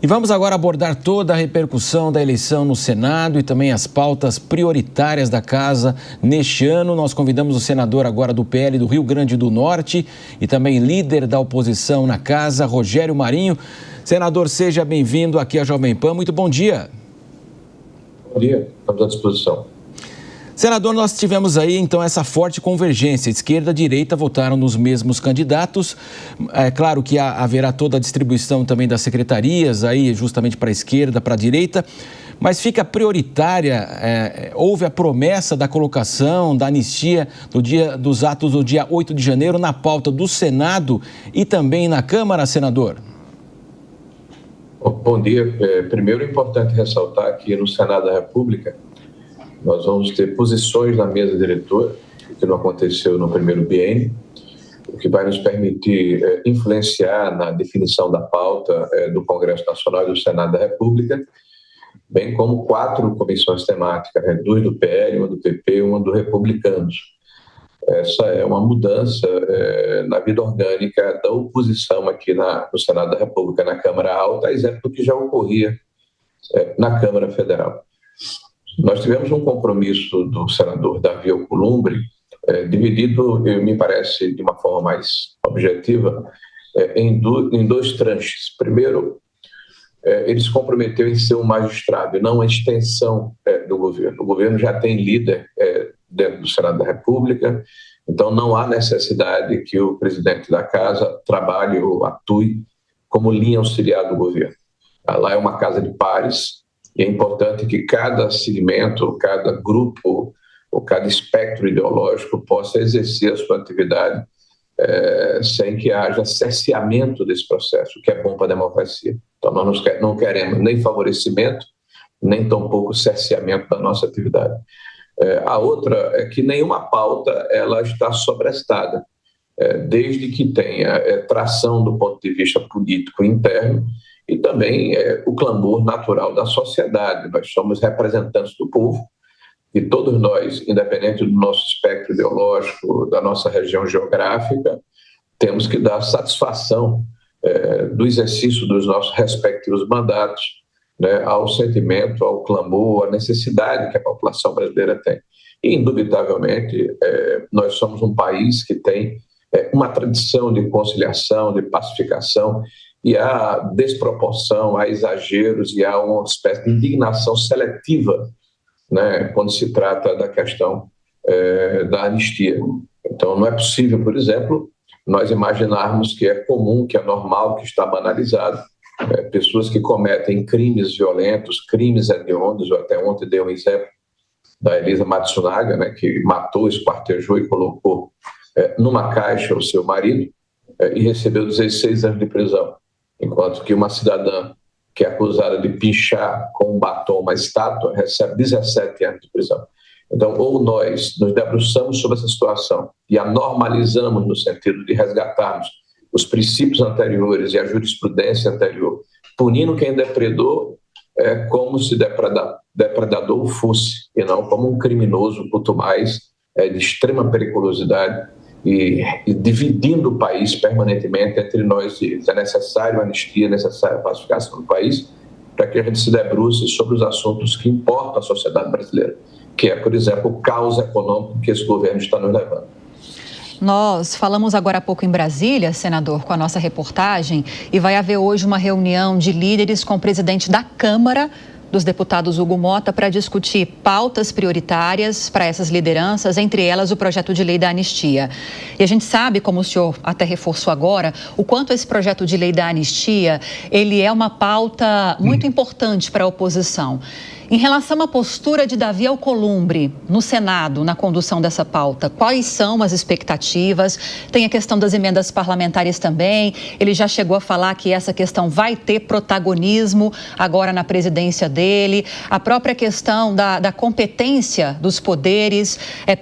E vamos agora abordar toda a repercussão da eleição no Senado e também as pautas prioritárias da Casa neste ano. Nós convidamos o senador agora do PL do Rio Grande do Norte e também líder da oposição na Casa, Rogério Marinho. Senador, seja bem-vindo aqui à Jovem Pan. Muito bom dia. Bom dia, estamos à disposição. Senador, nós tivemos aí, então, essa forte convergência. Esquerda e direita votaram nos mesmos candidatos. É claro que haverá toda a distribuição também das secretarias, aí justamente para a esquerda, para a direita. Mas fica prioritária, houve a promessa da colocação, da anistia dos atos do dia 8 de janeiro na pauta do Senado e também na Câmara, senador? Bom dia. Primeiro é importante ressaltar que no Senado da República nós vamos ter posições na mesa diretora, o que não aconteceu no primeiro biênio, o que vai nos permitir influenciar na definição da pauta do Congresso Nacional e do Senado da República, bem como 4 comissões temáticas, 2 do PL, 1 do PP e 1 do Republicanos. Essa é uma mudança na vida orgânica da oposição aqui no Senado da República, na Câmara Alta, a exemplo do que já ocorria na Câmara Federal. Nós tivemos um compromisso do senador Davi Alcolumbre, dividido, me parece, de uma forma mais objetiva, em 2 tranches. Primeiro, ele se comprometeu em ser um magistrado e não uma extensão do governo. O governo já tem líder dentro do Senado da República, então não há necessidade que o presidente da Casa trabalhe ou atue como linha auxiliar do governo. Lá é uma casa de pares, e é importante que cada segmento, cada grupo ou cada espectro ideológico possa exercer a sua atividade sem que haja cerceamento desse processo, o que é bom para a democracia. Então, nós não queremos nem favorecimento, nem tampouco cerceamento da nossa atividade. A outra é que nenhuma pauta ela está sobrestada, desde que tenha tração do ponto de vista político interno e também o clamor natural da sociedade. Nós somos representantes do povo e todos nós, independente do nosso espectro ideológico, da nossa região geográfica, temos que dar satisfação do exercício dos nossos respectivos mandatos, né, ao sentimento, ao clamor, à necessidade que a população brasileira tem. E, indubitavelmente, nós somos um país que tem uma tradição de conciliação, de pacificação, e há desproporção, há exageros e há uma espécie de indignação seletiva, né, quando se trata da questão da anistia. Então, não é possível, por exemplo, nós imaginarmos que é comum, que é normal, que está banalizado, pessoas que cometem crimes violentos, crimes hediondos. Eu até ontem dei um exemplo da Elisa Matsunaga, né, que matou, esquartejou e colocou numa caixa o seu marido e recebeu 16 anos de prisão, enquanto que uma cidadã que é acusada de pinchar com um batom uma estátua recebe 17 anos de prisão. Então, ou nós nos debruçamos sobre essa situação e a normalizamos no sentido de resgatarmos os princípios anteriores e a jurisprudência anterior, punindo quem depredou como se depredador fosse, e não como um criminoso, quanto mais de extrema periculosidade, e dividindo o país permanentemente entre nós. É necessário anistia, é necessária pacificação do país, para que a gente se debruce sobre os assuntos que importam à sociedade brasileira, que é, por exemplo, o caos econômico que esse governo está nos levando. Nós falamos agora há pouco em Brasília, senador, com a nossa reportagem, e vai haver hoje uma reunião de líderes com o presidente da Câmara dos deputados Hugo Mota para discutir pautas prioritárias para essas lideranças, entre elas o projeto de lei da anistia. E a gente sabe, como o senhor até reforçou agora, o quanto esse projeto de lei da anistia, ele é uma pauta muito importante para a oposição. Em relação à postura de Davi Alcolumbre no Senado, na condução dessa pauta, quais são as expectativas? Tem a questão das emendas parlamentares também. Ele já chegou a falar que essa questão vai ter protagonismo agora na presidência dele. A própria questão da competência dos poderes,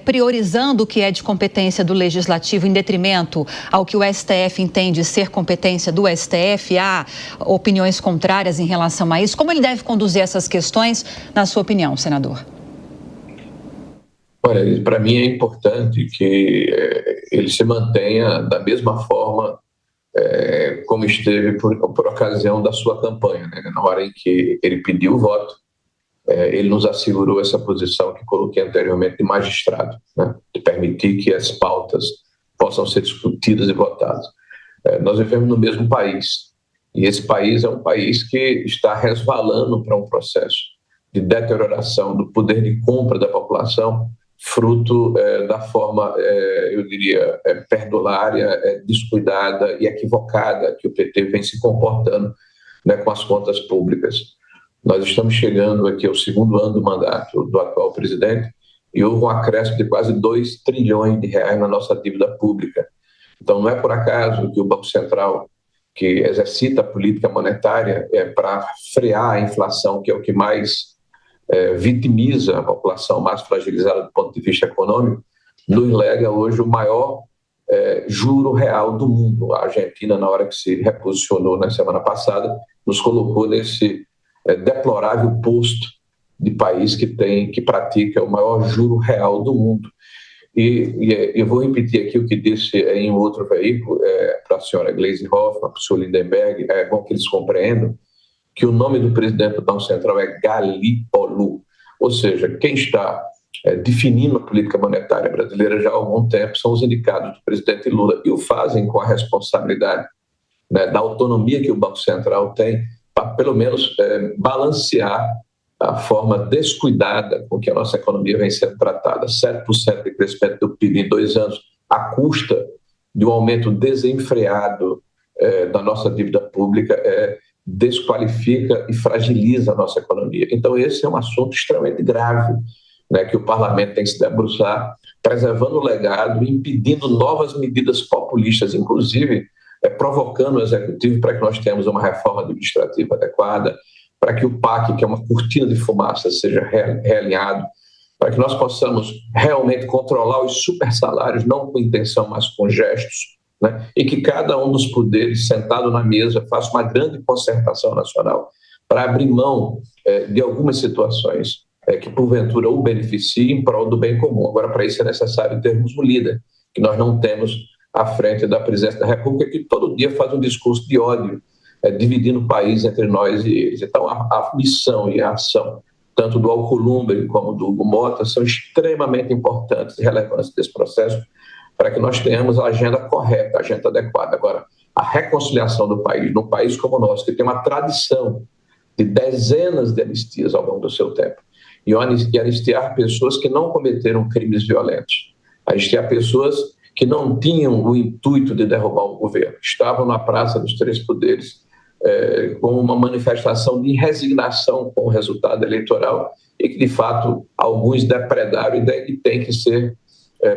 priorizando o que é de competência do Legislativo em detrimento ao que o STF entende ser competência do STF. Há opiniões contrárias em relação a isso. Como ele deve conduzir essas questões, na sua opinião, senador? Olha, para mim é importante que ele se mantenha da mesma forma como esteve por ocasião da sua campanha, né? Na hora em que ele pediu o voto, ele nos assegurou essa posição que coloquei anteriormente de magistrado, né? De permitir que as pautas possam ser discutidas e votadas. Nós vivemos no mesmo país, e esse país é um país que está resvalando para um processo de deterioração do poder de compra da população, fruto da forma, eu diria, perdulária, descuidada e equivocada que o PT vem se comportando, né, com as contas públicas. Nós estamos chegando aqui ao segundo ano do mandato do atual presidente e houve um acréscimo de quase 2 trilhões de reais na nossa dívida pública. Então, não é por acaso que o Banco Central, que exercita a política monetária para frear a inflação, que é o que mais vitimiza a população mais fragilizada do ponto de vista econômico, nos lega hoje o maior juro real do mundo. A Argentina, na hora que se reposicionou na semana passada, nos colocou nesse deplorável posto de país que pratica o maior juro real do mundo. E eu vou repetir aqui o que disse em um outro veículo para a senhora Gleisi Hoffmann, para o senhor Lindenberg. É bom que eles compreendam que o nome do presidente do Banco Central é Galípolo, ou seja, quem está definindo a política monetária brasileira já há algum tempo são os indicados do presidente Lula, e o fazem com a responsabilidade, né, da autonomia que o Banco Central tem para, pelo menos, balancear a forma descuidada com que a nossa economia vem sendo tratada. 7% de crescimento do PIB em 2 anos, à custa de um aumento desenfreado da nossa dívida pública, desqualifica e fragiliza a nossa economia. Então, esse é um assunto extremamente grave, né, que o parlamento tem que se debruçar, preservando o legado, impedindo novas medidas populistas, inclusive provocando o executivo para que nós tenhamos uma reforma administrativa adequada, para que o PAC, que é uma cortina de fumaça, seja realinhado, para que nós possamos realmente controlar os supersalários, não com intenção, mas com gestos, né? E que cada um dos poderes, sentado na mesa, faça uma grande concertação nacional para abrir mão de algumas situações que, porventura, o beneficiem em prol do bem comum. Agora, para isso é necessário termos um líder, que nós não temos à frente da presidência da República, que todo dia faz um discurso de ódio, dividindo o país entre nós e eles. Então, a missão e a ação, tanto do Alcolumbre como do Hugo Mota, são extremamente importantes e relevantes desse processo, para que nós tenhamos a agenda correta, a agenda adequada. Agora, a reconciliação do país, num país como o nosso, que tem uma tradição de dezenas de anistias ao longo do seu tempo, e anistiar pessoas que não cometeram crimes violentos, anistiar pessoas que não tinham o intuito de derrubar o governo, estavam na Praça dos Três Poderes com uma manifestação de resignação com o resultado eleitoral e que, de fato, alguns depredaram e têm que ser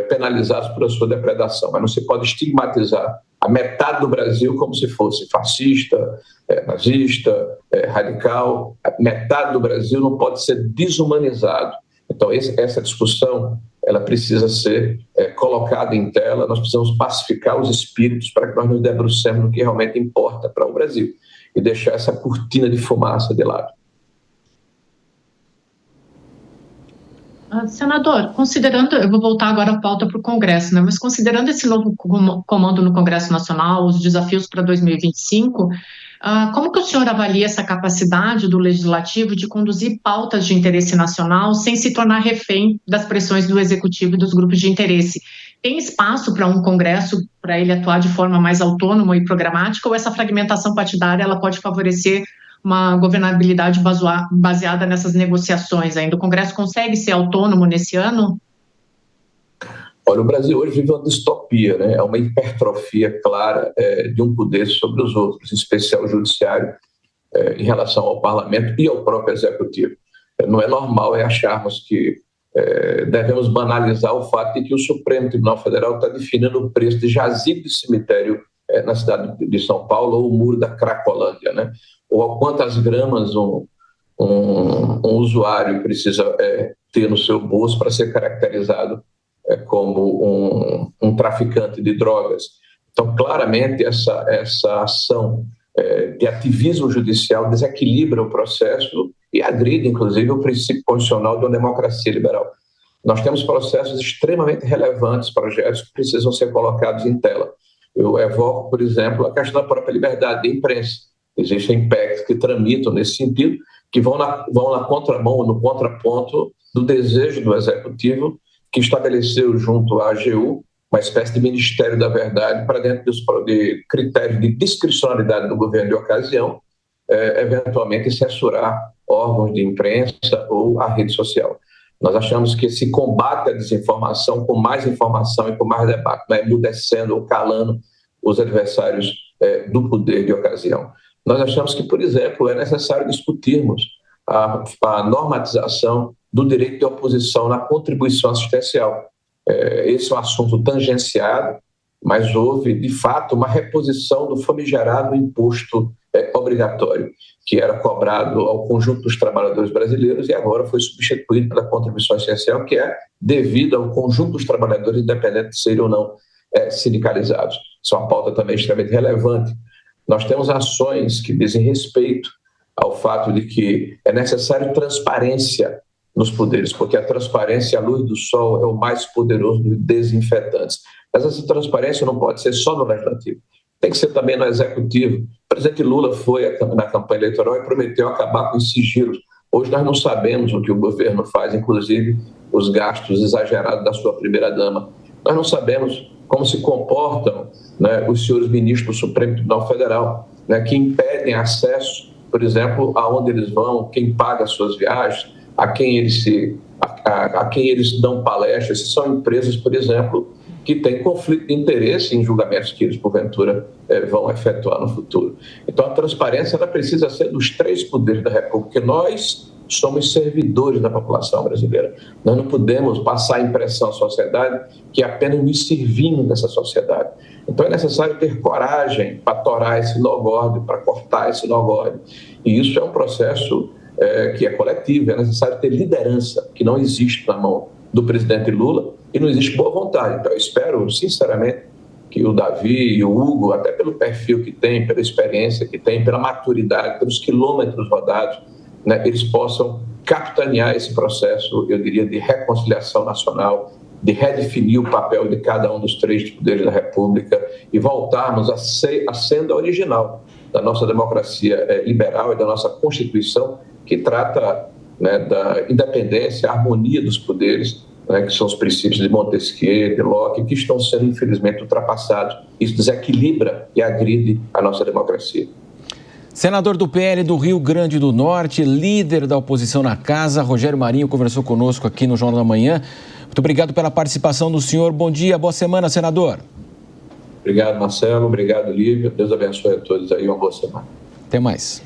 penalizados por a sua depredação. Mas não se pode estigmatizar a metade do Brasil como se fosse fascista, nazista, radical. A metade do Brasil não pode ser desumanizado. Então, essa discussão ela precisa ser colocada em tela. Nós precisamos pacificar os espíritos para que nós nos debrucemos no que realmente importa para o Brasil e deixar essa cortina de fumaça de lado. Senador, considerando, eu vou voltar agora a pauta para o Congresso, né? Mas considerando esse novo comando no Congresso Nacional, os desafios para 2025, como que o senhor avalia essa capacidade do Legislativo de conduzir pautas de interesse nacional sem se tornar refém das pressões do Executivo e dos grupos de interesse? Tem espaço para um Congresso, para ele atuar de forma mais autônoma e programática, ou essa fragmentação partidária ela pode favorecer uma governabilidade baseada nessas negociações ainda? O Congresso consegue ser autônomo nesse ano? Olha, o Brasil hoje vive uma distopia, né? É uma hipertrofia clara de um poder sobre os outros, em especial o judiciário, em relação ao parlamento e ao próprio executivo. Não é normal acharmos que devemos banalizar o fato de que o Supremo Tribunal Federal está definindo o preço de jazigo de cemitério na cidade de São Paulo, ou o muro da Cracolândia, né? Ou a quantas gramas um usuário precisa ter no seu bolso para ser caracterizado como um traficante de drogas. Então, claramente, essa ação de ativismo judicial desequilibra o processo e agride, inclusive, o princípio constitucional de uma democracia liberal. Nós temos processos extremamente relevantes, projetos que precisam ser colocados em tela. Eu evoco, por exemplo, a questão da própria liberdade de imprensa. Existem PECs que tramitam nesse sentido, que vão na contramão, no contraponto do desejo do Executivo, que estabeleceu junto à AGU uma espécie de Ministério da Verdade para dentro de critérios de discricionalidade do governo de ocasião, eventualmente censurar órgãos de imprensa ou a rede social. Nós achamos que esse combate à desinformação com mais informação e com mais debate, vai emudecendo ou calando os adversários do poder de ocasião. Nós achamos que, por exemplo, é necessário discutirmos a normatização do direito de oposição na contribuição assistencial. Esse é um assunto tangenciado, mas houve, de fato, uma reposição do famigerado imposto obrigatório, que era cobrado ao conjunto dos trabalhadores brasileiros e agora foi substituído pela contribuição essencial, que é devida ao conjunto dos trabalhadores, independente de serem ou não sindicalizados. Isso é uma pauta também extremamente relevante. Nós temos ações que dizem respeito ao fato de que é necessário transparência nos poderes, porque a transparência, a luz do sol, é o mais poderoso dos desinfetantes. Mas essa transparência não pode ser só no legislativo, tem que ser também no executivo. O presidente Lula foi na campanha eleitoral e prometeu acabar com os sigilos. Hoje nós não sabemos o que o governo faz, inclusive os gastos exagerados da sua primeira-dama. Nós não sabemos como se comportam, né, os senhores ministros do Supremo Tribunal Federal, né, que impedem acesso, por exemplo, aonde eles vão, quem paga as suas viagens, a quem eles dão palestras. Essas são empresas, por exemplo, que têm conflito de interesse em julgamentos que eles, porventura, vão efetuar no futuro. Então, a transparência ela precisa ser dos três poderes da República, porque nós somos servidores da população brasileira. Nós não podemos passar a impressão à sociedade que apenas nos servimos dessa sociedade. Então, é necessário ter coragem para torar esse nó gordo, para cortar esse nó gordo. E isso é um processo que é coletivo, é necessário ter liderança, que não existe na mão do presidente Lula e não existe boa vontade. Então, eu espero, sinceramente, que o Davi e o Hugo, até pelo perfil que tem, pela experiência que tem, pela maturidade, pelos quilômetros rodados, né, eles possam capitanear esse processo, eu diria, de reconciliação nacional, de redefinir o papel de cada um dos três poderes da República e voltarmos a senda original da nossa democracia liberal e da nossa Constituição, que trata, né, da independência, a harmonia dos poderes, né, que são os princípios de Montesquieu, de Locke, que estão sendo, infelizmente, ultrapassados. Isso desequilibra e agride a nossa democracia. Senador do PL do Rio Grande do Norte, líder da oposição na casa, Rogério Marinho, conversou conosco aqui no Jornal da Manhã. Muito obrigado pela participação do senhor. Bom dia, boa semana, senador. Obrigado, Marcelo. Obrigado, Lívia. Deus abençoe a todos aí. Uma boa semana. Até mais.